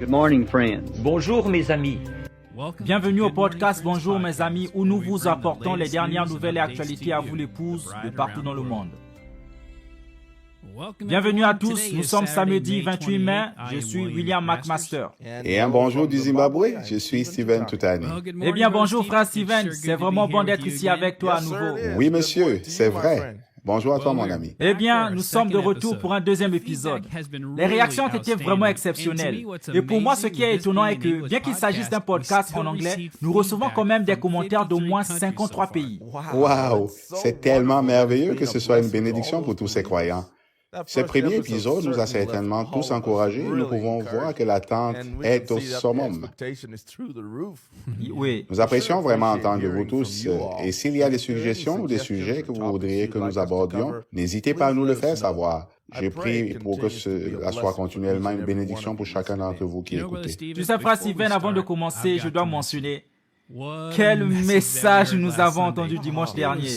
Good morning, friends. Bonjour mes amis. Bienvenue au podcast Bonjour mes amis où nous vous apportons les dernières nouvelles et actualités à vous l'épouse de partout dans le monde. Bienvenue à tous, nous sommes samedi 28 mai, je suis William McMaster. Et un bonjour du Zimbabwe, je suis Steven Toutani. Eh bien bonjour frère Steven, c'est vraiment bon d'être ici avec toi à nouveau. Oui monsieur, c'est vrai. Bonjour à toi mon ami. Eh bien, nous sommes de retour pour un deuxième épisode. Les réactions ont été vraiment exceptionnelles. Et pour moi, ce qui est étonnant est que, bien qu'il s'agisse d'un podcast en anglais, nous recevons quand même des commentaires d'au moins 53 pays. Waouh, c'est tellement merveilleux que ce soit une bénédiction pour tous ces croyants. Ce premier épisode nous a certainement tous encouragés et nous pouvons voir que l'attente est au summum. Oui. Nous apprécions vraiment entendre de vous tous et s'il y a des suggestions ou des sujets que vous voudriez que nous abordions, n'hésitez pas à nous le faire savoir. Je prie pour que cela soit continuellement une bénédiction pour chacun d'entre vous qui écoutez. Tu sais, frère Steven, avant de commencer, je dois mentionner quel message nous avons entendu dimanche dernier.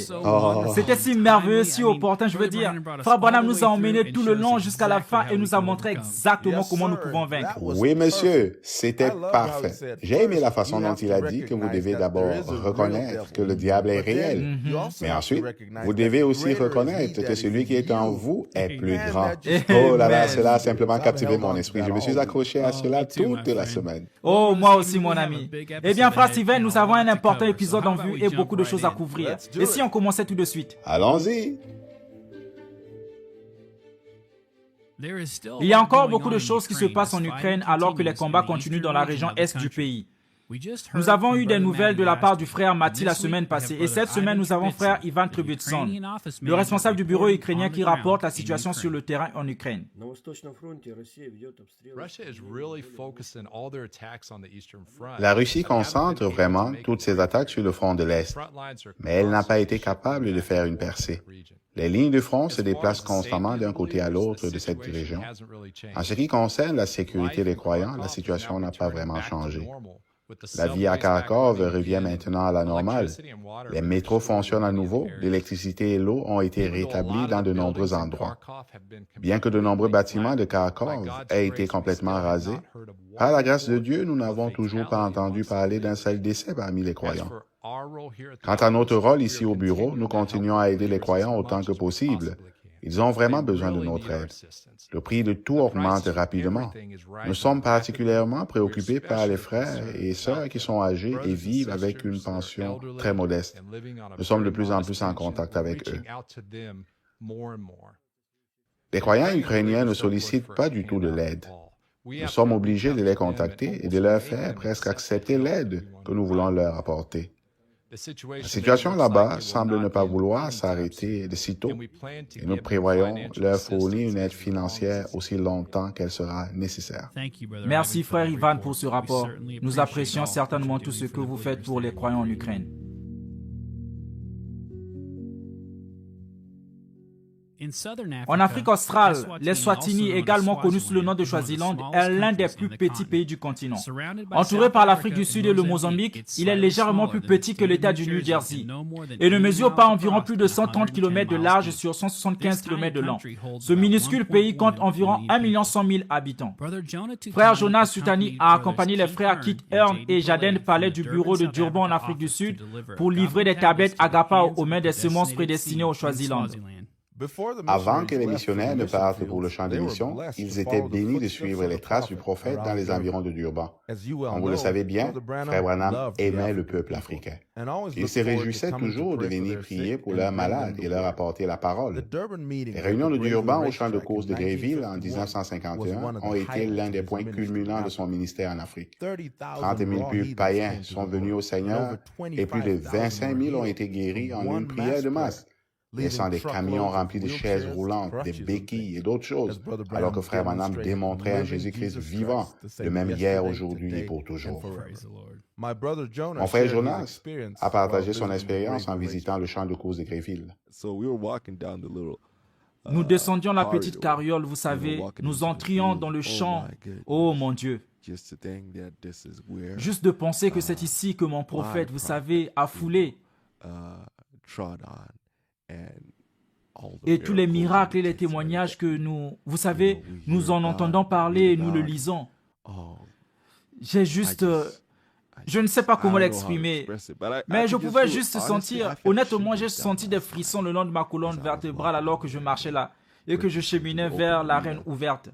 C'était si merveilleux, si opportun, je veux dire. Frère Branham nous a emmenés tout le long jusqu'à la fin et nous a montré exactement comment nous pouvons vaincre. Oui, monsieur, c'était parfait. J'ai aimé la façon dont il a dit que vous devez d'abord reconnaître que le diable est réel. Mais ensuite, vous devez aussi reconnaître que celui qui est en vous est plus grand. Oh là là, cela a simplement captivé mon esprit. Je me suis accroché à cela toute la semaine. Oh, moi aussi, mon ami. Eh bien, frère Steven, nous avons un important épisode en vue et beaucoup de choses à couvrir. Et si on commençait tout de suite? Allons-y. Il y a encore beaucoup de choses qui se passent en Ukraine alors que les combats continuent dans la région est du pays. Nous avons eu des nouvelles de la part du frère Mati la semaine passée et cette semaine nous avons frère Ivan Trubetson, le responsable du bureau ukrainien qui rapporte la situation sur le terrain en Ukraine. La Russie concentre vraiment toutes ses attaques sur le front de l'Est, mais elle n'a pas été capable de faire une percée. Les lignes de front se déplacent constamment d'un côté à l'autre de cette région. En ce qui concerne la sécurité des croyants, la situation n'a pas vraiment changé. La vie à Kharkov revient maintenant à la normale. Les métros fonctionnent à nouveau, l'électricité et l'eau ont été rétablies dans de nombreux endroits. Bien que de nombreux bâtiments de Kharkov aient été complètement rasés, par la grâce de Dieu, nous n'avons toujours pas entendu parler d'un seul décès parmi les croyants. Quant à notre rôle ici au bureau, nous continuons à aider les croyants autant que possible. Ils ont vraiment besoin de notre aide. Le prix de tout augmente rapidement. Nous sommes particulièrement préoccupés par les frères et sœurs qui sont âgés et vivent avec une pension très modeste. Nous sommes de plus en plus en contact avec eux. Les croyants ukrainiens ne sollicitent pas du tout de l'aide. Nous sommes obligés de les contacter et de leur faire presque accepter l'aide que nous voulons leur apporter. La situation là-bas semble ne pas vouloir s'arrêter de sitôt et nous prévoyons leur fournir une aide financière aussi longtemps qu'elle sera nécessaire. Merci frère Ivan pour ce rapport. Nous apprécions certainement tout ce que vous faites pour les croyants en Ukraine. En Afrique australe, l'Eswatini, également connu sous le nom de Swaziland, est l'un des plus petits pays du continent. Entouré par l'Afrique du Sud et le Mozambique, il est légèrement plus petit que l'État du New Jersey et ne mesure pas environ plus de 130 km de large sur 175 km de long. Ce minuscule pays compte environ 1 100 000 habitants. Frère Jonas Toutani a accompagné les frères Kit Hearn et Jaden Palais du bureau de Durban en Afrique du Sud pour livrer des tablettes Agapa aux mains des semences prédestinées au Swaziland. Avant que les missionnaires ne partent pour le champ de mission, ils étaient bénis de suivre les traces du prophète dans les environs de Durban. Comme vous le savez bien, Frère Branham aimait le peuple africain. Il se réjouissait toujours de venir prier pour leurs malades et leur apporter la parole. Les réunions de Durban au champ de course de Greyville en 1951 ont été l'un des points culminants de son ministère en Afrique. 30 000 peuples païens sont venus au Seigneur et plus de 25 000 ont été guéris en une prière de masse, laissant des camions remplis de chaises roulantes, des béquilles et d'autres choses, alors que Frère Branham démontrait un Jésus-Christ vivant, le même hier, aujourd'hui et pour toujours. Mon frère Jonas a partagé son expérience en visitant le champ de course de Greyville. Nous descendions la petite carriole, vous savez, nous entrions dans le champ. Oh mon Dieu! Juste de penser que c'est ici que mon prophète, vous savez, a foulé. Et tous les miracles et les témoignages que nous, vous savez, nous en entendons parler et nous le lisons. j'ai juste... je ne sais pas comment l'exprimer, mais je pouvais juste sentir, honnêtement, j'ai senti des frissons le long de ma colonne vertébrale alors que je marchais là et que je cheminais vers l'arène ouverte.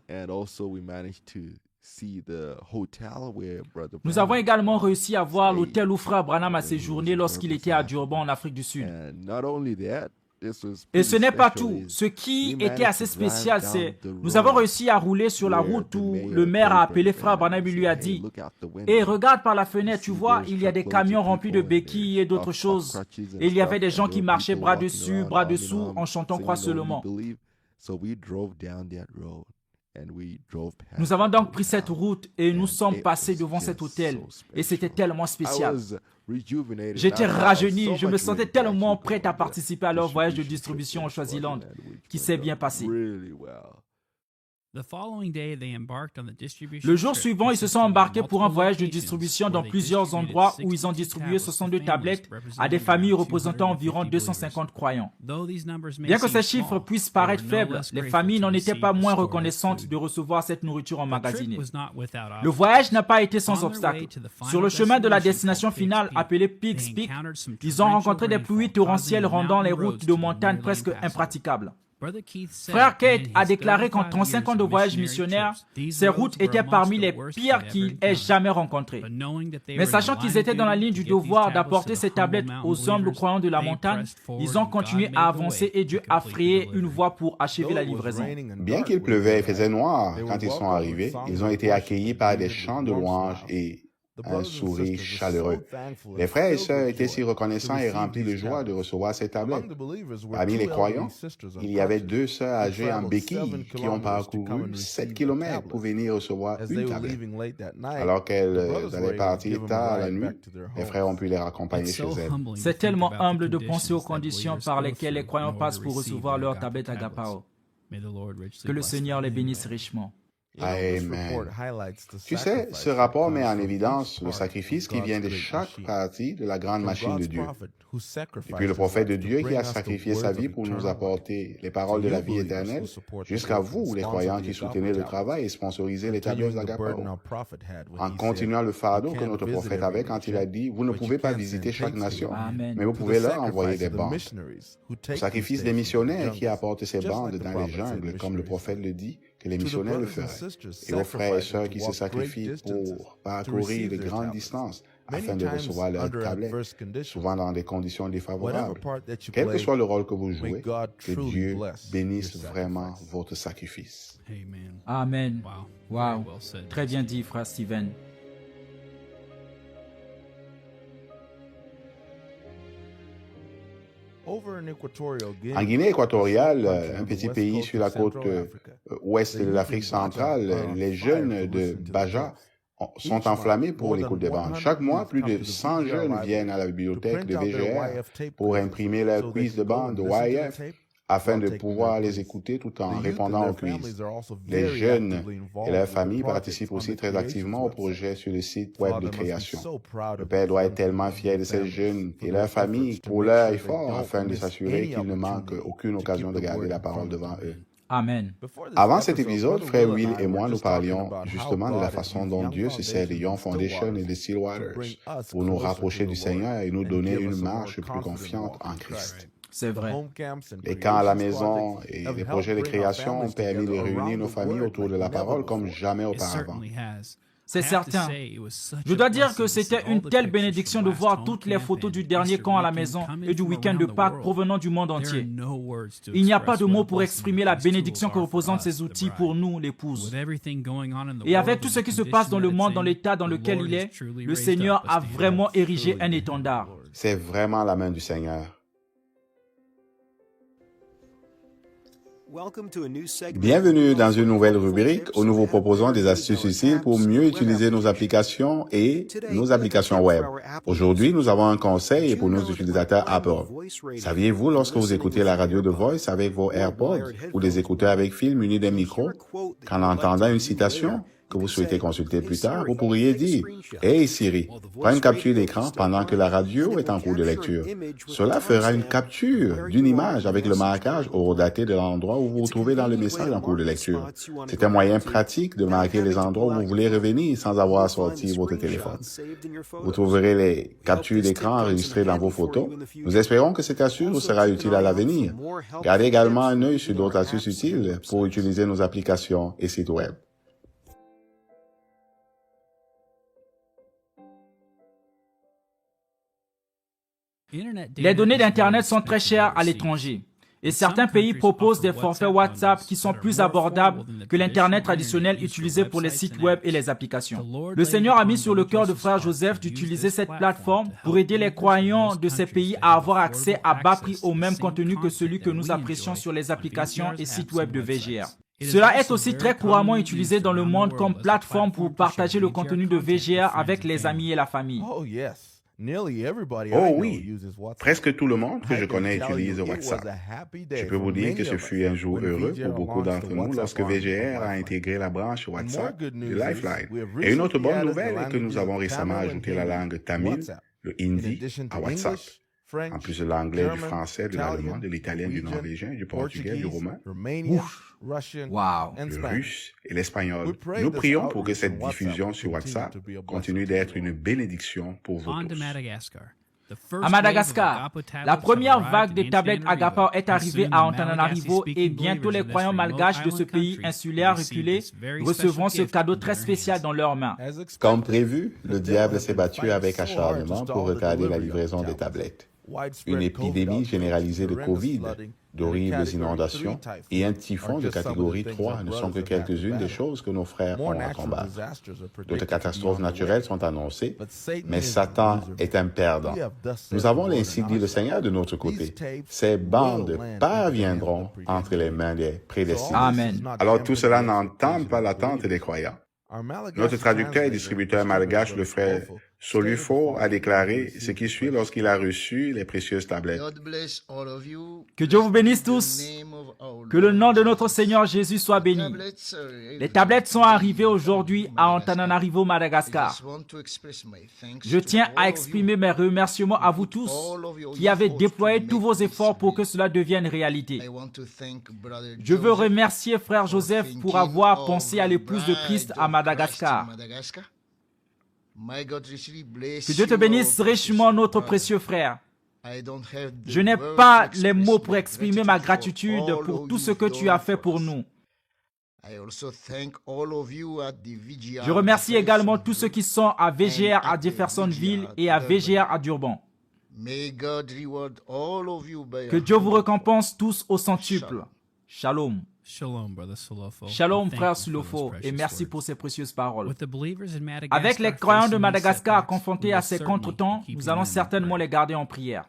Nous avons également réussi à voir l'hôtel où Frère Branham a séjourné lorsqu'il était à Durban en Afrique du Sud. Et ce n'est pas tout. Ce qui était assez spécial, c'est nous avons réussi à rouler sur la route où le maire a appelé Frère Branham et lui a dit « Et regarde par la fenêtre, tu vois, il y a des camions remplis de béquilles et d'autres choses. Et il y avait des gens qui marchaient bras dessus, bras dessous, en chantant Croix seulement. » Nous avons donc pris cette route et nous sommes passés devant cet hôtel. Et c'était tellement spécial. J'étais rajeuni, je me sentais tellement prêt à participer à leur voyage de distribution au Swaziland, qui s'est bien passé. Le jour suivant, ils se sont embarqués pour un voyage de distribution dans plusieurs endroits où ils ont distribué 62 tablettes à des familles représentant environ 250 croyants. Bien que ces chiffres puissent paraître faibles, les familles n'en étaient pas moins reconnaissantes de recevoir cette nourriture emmagasinée. Le voyage n'a pas été sans obstacle. Sur le chemin de la destination finale, appelée Pigs Peak, ils ont rencontré des pluies torrentielles rendant les routes de montagne presque impraticables. Frère Kate a déclaré qu'en 35 ans de voyage missionnaire, ces routes étaient parmi les pires qu'il ait jamais rencontrées. Mais sachant qu'ils étaient dans la ligne du devoir d'apporter ces tablettes aux humbles croyants de la montagne, ils ont continué à avancer et Dieu a frayé une voie pour achever la livraison. Bien qu'il pleuvait et faisait noir quand ils sont arrivés, ils ont été accueillis par des chants de louanges et un sourire chaleureux. Les frères et sœurs étaient si reconnaissants et remplis de joie de recevoir ces tablettes. Parmi les croyants, il y avait 2 sœurs âgées en béquille qui ont parcouru 7 kilomètres pour venir recevoir une tablette. Alors qu'elles allaient partir tard la nuit, les frères ont pu les raccompagner chez elles. C'est tellement humble de penser aux conditions par lesquelles les croyants passent pour recevoir leur tablette Agapao. Que le Seigneur les bénisse richement. Amen. Tu sais, ce rapport met en évidence le sacrifice qui vient de chaque partie de la grande machine de Dieu. Depuis le prophète de Dieu qui a sacrifié sa vie pour nous apporter les paroles de la vie éternelle, jusqu'à vous, les croyants qui soutenez le travail et sponsorisez les tablettes d'Agapao. En continuant le fardeau que notre prophète avait quand il a dit « Vous ne pouvez pas visiter chaque nation, mais vous pouvez leur envoyer des bandes. » Le sacrifice des missionnaires qui apportent ces bandes dans les jungles, comme le prophète le dit, que les missionnaires le feraient, et aux frères et sœurs qui se sacrifient pour parcourir de grandes distances afin de recevoir leurs tablettes, souvent dans des conditions défavorables. Quel que soit le rôle que vous jouez, que Dieu bénisse vraiment votre sacrifice. Amen. Wow. Très bien dit, frère Steven. En Guinée équatoriale, un petit pays sur la côte ouest de l'Afrique centrale, les jeunes de Baja sont enflammés pour l'écoute des bandes. Chaque mois, plus de 100 jeunes viennent à la bibliothèque de VGR pour imprimer leur quiz de bande YF afin de pouvoir les écouter tout en répondant aux quiz. Les jeunes et leurs familles participent aussi très activement au projet sur le site web de création. Le Père doit être tellement fier de ces jeunes et leurs familles pour leur effort afin de s'assurer qu'ils ne manquent aucune occasion de garder la parole devant eux. Amen. Avant cet épisode, Frère Will et moi, nous parlions justement de la façon dont Dieu se sert de Young Foundation et de Stillwaters pour nous rapprocher du Seigneur et nous donner une marche plus confiante en Christ. C'est vrai. Les camps à la maison et les projets de création ont permis de réunir nos familles autour de la parole comme jamais auparavant. C'est certain. Je dois dire que c'était une telle bénédiction de voir toutes les photos du dernier camp à la maison et du week-end de Pâques provenant du monde entier. Il n'y a pas de mots pour exprimer la bénédiction que représentent ces outils pour nous, l'épouse. Et avec tout ce qui se passe dans le monde, dans l'état dans lequel il est, le Seigneur a vraiment érigé un étendard. C'est vraiment la main du Seigneur. Bienvenue dans une nouvelle rubrique où nous vous proposons des astuces utiles pour mieux utiliser nos applications et nos applications web. Aujourd'hui, nous avons un conseil pour nos utilisateurs Apple. Saviez-vous, lorsque vous écoutez la radio de Voice avec vos AirPods ou des écouteurs avec fil munis d'un micro, qu'en entendant une citation, que vous souhaitez consulter plus tard, vous pourriez dire « Hey Siri, prends une capture d'écran pendant que la radio est en cours de lecture. » Cela fera une capture d'une image avec le marquage horodaté de l'endroit où vous vous trouvez dans le message en cours de lecture. C'est un moyen pratique de marquer les endroits où vous voulez revenir sans avoir à sortir votre téléphone. Vous trouverez les captures d'écran enregistrées dans vos photos. Nous espérons que cette astuce vous sera utile à l'avenir. Gardez également un œil sur d'autres astuces utiles pour utiliser nos applications et sites web. Les données d'Internet sont très chères à l'étranger. Et certains pays proposent des forfaits WhatsApp qui sont plus abordables que l'Internet traditionnel utilisé pour les sites web et les applications. Le Seigneur a mis sur le cœur de frère Joseph d'utiliser cette plateforme pour aider les croyants de ces pays à avoir accès à bas prix au même contenu que celui que nous apprécions sur les applications et sites web de VGR. Cela est aussi très couramment utilisé dans le monde comme plateforme pour partager le contenu de VGR avec les amis et la famille. Oh oui, presque tout le monde que je connais utilise WhatsApp. Je peux vous dire que ce fut un jour heureux pour beaucoup d'entre nous lorsque VGR a intégré la branche WhatsApp de Lifeline. Et une autre bonne nouvelle est que nous avons récemment ajouté la langue tamil, le hindi, à WhatsApp. En plus de l'anglais, du français, de l'allemand, de l'italien, du norvégien, du portugais, du roumain, le russe et l'espagnol. Nous prions pour que cette diffusion sur WhatsApp continue d'être une bénédiction pour vous tous. À Madagascar, la première vague des tablettes Agapao est arrivée à Antananarivo et bientôt les croyants malgaches de ce pays insulaire reculé recevront ce cadeau très spécial dans leurs mains. Comme prévu, le diable s'est battu avec acharnement pour retarder la livraison des tablettes. Une épidémie généralisée de COVID, d'horribles inondations et un typhon de catégorie 3 ne sont que quelques-unes des choses que nos frères ont à combattre. D'autres catastrophes naturelles sont annoncées, mais Satan est un perdant. Nous avons ainsi dit le Seigneur de notre côté. Ces bandes parviendront entre les mains des prédestinés. Amen. Alors tout cela n'entame pas l'attente des croyants. Notre traducteur et distributeur malgache, le frère Solufo, a déclaré ce qui suit lorsqu'il a reçu les précieuses tablettes. Que Dieu vous bénisse tous. Que le nom de notre Seigneur Jésus soit béni. Les tablettes sont arrivées aujourd'hui à Antananarivo, Madagascar. Je tiens à exprimer mes remerciements à vous tous qui avez déployé tous vos efforts pour que cela devienne réalité. Je veux remercier frère Joseph pour avoir pensé à l'épouse de Christ à Madagascar. Que Dieu te bénisse richement, notre précieux frère. Je n'ai pas les mots pour exprimer ma gratitude pour tout ce que tu as fait pour nous. Je remercie également tous ceux qui sont à VGR à Jeffersonville et à VGR à Durban. Que Dieu vous récompense tous au centuple. Shalom. Shalom, frère Sulofo, et merci pour ces précieuses paroles. Avec les croyants de Madagascar confrontés à ces contretemps, nous allons certainement les garder en prière.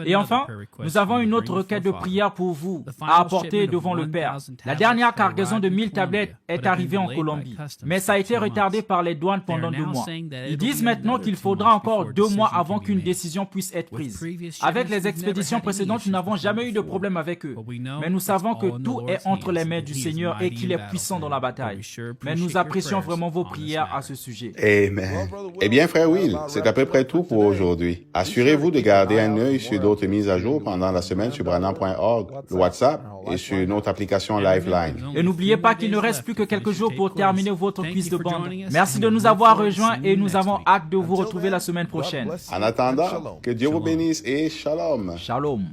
Et enfin, nous avons une autre requête de prière pour vous à apporter devant le Père. La dernière cargaison de 1000 tablettes est arrivée en Colombie, mais ça a été retardé par les douanes pendant 2 mois. Ils disent maintenant qu'il faudra encore 2 mois avant qu'une décision puisse être prise. Avec les expéditions précédentes, nous n'avons jamais eu de problème avec eux. Mais nous savons que tout est entre les mains du Seigneur et qu'il est puissant dans la bataille. Mais nous apprécions vraiment vos prières à ce sujet. Amen. Eh bien, frère Will, c'est à peu près tout pour aujourd'hui. Assurez-vous de garder un œil sur d'autres mises à jour pendant la semaine sur branham.org, le WhatsApp et sur notre application Lifeline. Et n'oubliez pas qu'il ne reste plus que quelques jours pour terminer votre quiz de bande. Merci de nous avoir rejoints et nous avons hâte de vous retrouver la semaine prochaine. En attendant, que Dieu vous bénisse et shalom. Shalom.